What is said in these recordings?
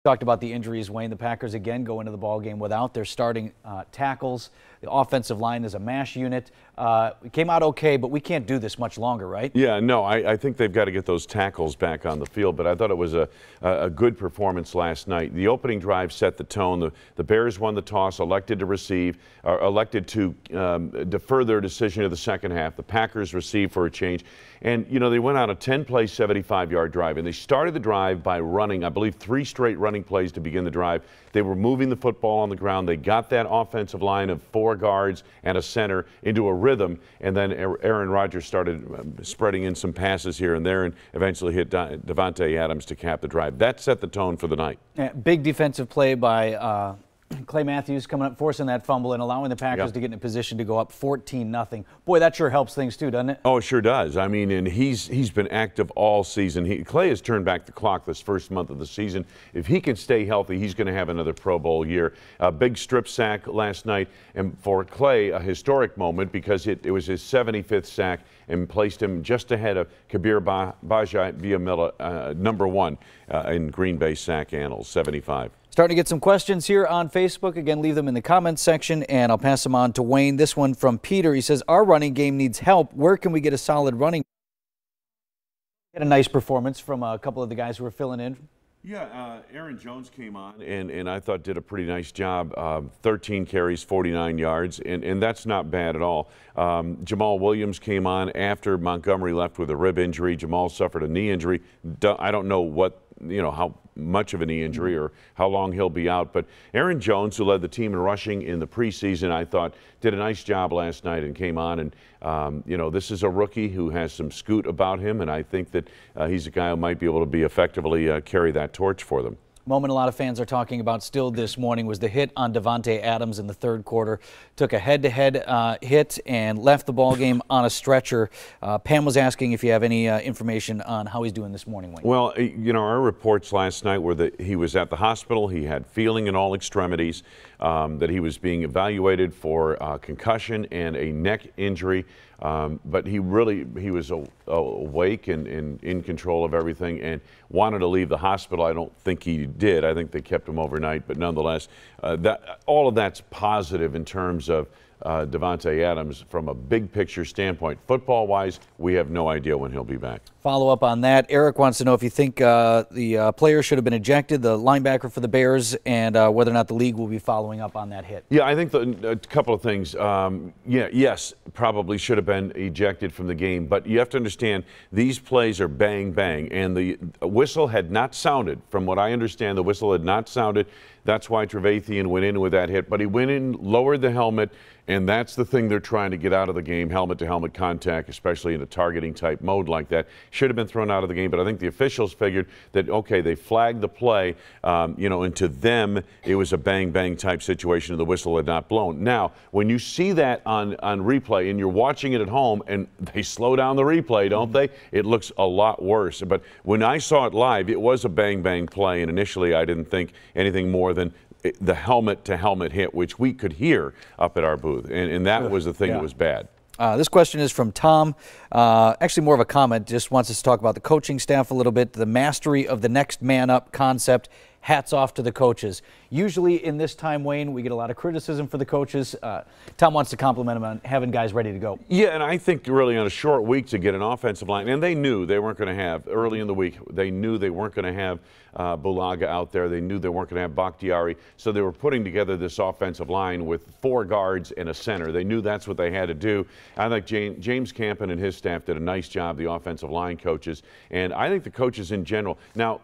Talked about the injuries, Wayne. The Packers again go into the ball game without their starting tackles. The offensive line is a mash unit. We came out okay, but we can't do this much longer, right? Yeah, no, I think they've got to get those tackles back on the field, but I thought it was a good performance last night. The opening drive set the tone. The Bears won the toss, elected to receive, or elected to defer their decision to the second half. The Packers received for a change. And, you know, they went on a 10-play, 75-yard drive, and they started the drive by running, I believe, 3 straight running plays to begin the drive. They were moving the football on the ground. They got that offensive line of 4 guards and a center into a rhythm, and then Aaron Rodgers started spreading in some passes here and there and eventually hit Davante Adams to cap the drive. That set the tone for the night. Yeah, big defensive play by Clay Matthews coming up, forcing that fumble and allowing the Packers to get in a position to go up 14-0. Boy, that sure helps things too, doesn't it? Oh, it sure does. I mean, and he's been active all season. Clay has turned back the clock this first month of the season. If he can stay healthy, he's going to have another Pro Bowl year. A big strip sack last night, and for Clay, a historic moment because it was his 75th sack and placed him just ahead of Kabir Bajai-Villamilla, #1 in Green Bay sack annals, 75. Starting to get some questions here on Facebook. Again, leave them in the comments section, and I'll pass them on to Wayne. This one from Peter. He says, our running game needs help. Where can we get a solid running? Had a nice performance from a couple of the guys who were filling in. Yeah, Aaron Jones came on and I thought did a pretty nice job. 13 carries, 49 yards, and that's not bad at all. Jamal Williams came on after Montgomery left with a rib injury. Jamal suffered a knee injury. I don't know what, how much of a knee injury or how long he'll be out, but Aaron Jones, who led the team in rushing in the preseason, I thought did a nice job last night and came on. And this is a rookie who has some scoot about him, and I think that he's a guy who might be able to be effectively carry that torch for them. Moment a lot of fans are talking about still this morning was the hit on Davante Adams in the third quarter. Took a head-to-head hit and left the ball game on a stretcher. Pam was asking if you have any information on how he's doing this morning, Wayne. Well, our reports last night were that he was at the hospital. He had feeling in all extremities, that he was being evaluated for concussion and a neck injury. But he was awake and in control of everything and wanted to leave the hospital. I don't think he did. I think they kept him overnight. But nonetheless, all of that's positive in terms of Davante Adams from a big picture standpoint. Football-wise, we have no idea when he'll be back. Follow up on that. Eric wants to know if you think the player should have been ejected, the linebacker for the Bears, and whether or not the league will be following up on that hit. Yeah, I think a couple of things. Yes, probably should have been ejected from the game, but you have to understand these plays are bang, bang, and the whistle had not sounded. From what I understand, the whistle had not sounded. That's why Trevathan went in with that hit, but he went in, lowered the helmet, and that's the thing they're trying to get out of the game, helmet-to-helmet contact, especially in a targeting-type mode like that. Should have been thrown out of the game, but I think the officials figured that, okay, they flagged the play, and to them, it was a bang-bang type situation, and the whistle had not blown. Now, when you see that on replay, and you're watching it at home, and they slow down the replay, don't they? It looks a lot worse. But when I saw it live, it was a bang-bang play, and initially I didn't think anything more than the helmet-to-helmet hit, which we could hear up at our booth, and that was the thing that was bad. This question is from Tom. Actually more of a comment, just wants us to talk about the coaching staff a little bit, the mastery of the next man up concept. Hats off to the coaches. Usually in this time, Wayne, we get a lot of criticism for the coaches. Tom wants to compliment them on having guys ready to go. Yeah, and I think really on a short week to get an offensive line, and they knew they weren't going to have, early in the week, they knew they weren't going to have Bulaga out there. They knew they weren't going to have Bakhtiari. So they were putting together this offensive line with 4 guards and a center. They knew that's what they had to do. I think James Campen and his staff did a nice job, the offensive line coaches. And I think the coaches in general. Now,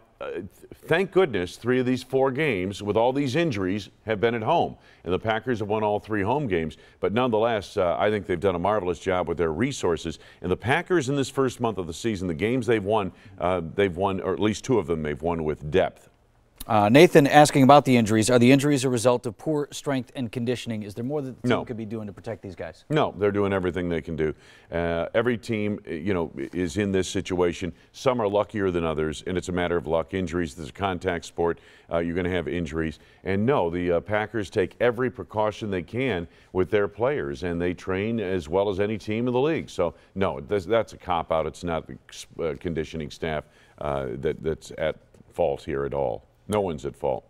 thank goodness 3 of these 4 games with all these injuries have been at home, and the Packers have won all 3 home games. But nonetheless, I think they've done a marvelous job with their resources. And the Packers in this first month of the season, the games they've won, or at least 2 of them they've won with depth. Nathan asking about the injuries. Are the injuries a result of poor strength and conditioning? Is there more that the team could be doing to protect these guys? No, they're doing everything they can do. Every team, is in this situation. Some are luckier than others, and it's a matter of luck. Injuries, this is a contact sport. You're going to have injuries. And no, the Packers take every precaution they can with their players, and they train as well as any team in the league. So, no, that's a cop-out. It's not the conditioning staff that's at fault here at all. No one's at fault.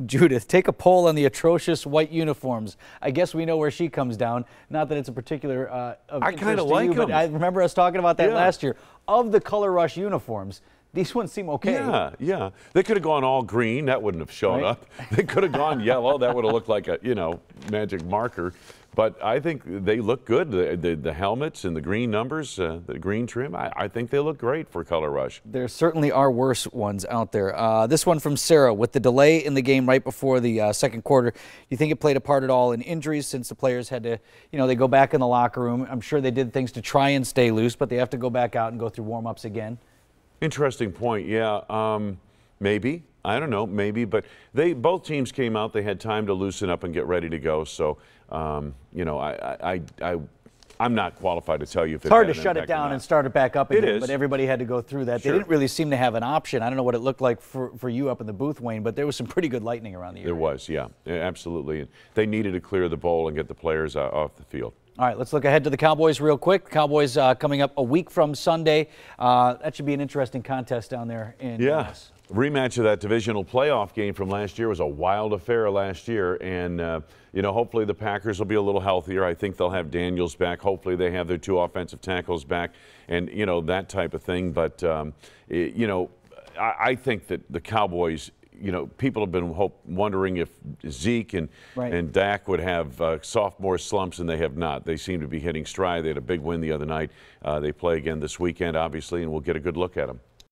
Judith, take a poll on the atrocious white uniforms. I guess we know where she comes down. Not that it's a particular of I interest kind of to like you, them. but I remember us talking about that Yeah. last year. Of the Color Rush uniforms, these ones seem okay. Yeah, yeah. They could have gone all green. That wouldn't have shown Right. up. They could have gone yellow. That would have looked like a, magic marker. But I think they look good. The helmets and the green numbers, the green trim, I think they look great for Color Rush. There certainly are worse ones out there. This one from Sarah. With the delay in the game right before the second quarter, do you think it played a part at all in injuries since the players had to, they go back in the locker room? I'm sure they did things to try and stay loose, but they have to go back out and go through warm-ups again. Interesting point. Yeah, maybe. I don't know, maybe. But both teams came out. They had time to loosen up and get ready to go. So, I'm not qualified to tell you if it's hard to shut it down and start it back up again. It is. But everybody had to go through that. Sure. They didn't really seem to have an option. I don't know what it looked like for you up in the booth, Wayne, but there was some pretty good lightning around the area. There was, yeah, absolutely. And they needed to clear the bowl and get the players off the field. All right, let's look ahead to the Cowboys real quick. Cowboys coming up a week from Sunday. That should be an interesting contest down there in Dallas. Rematch of that divisional playoff game from last year was a wild affair last year, and hopefully the Packers will be a little healthier. I think they'll have Daniels back. Hopefully they have their 2 offensive tackles back, and that type of thing. But I think that the Cowboys, people have been wondering if Zeke and Dak would have sophomore slumps, and they have not. They seem to be hitting stride. They had a big win the other night. They play again this weekend, obviously, and we'll get a good look at them.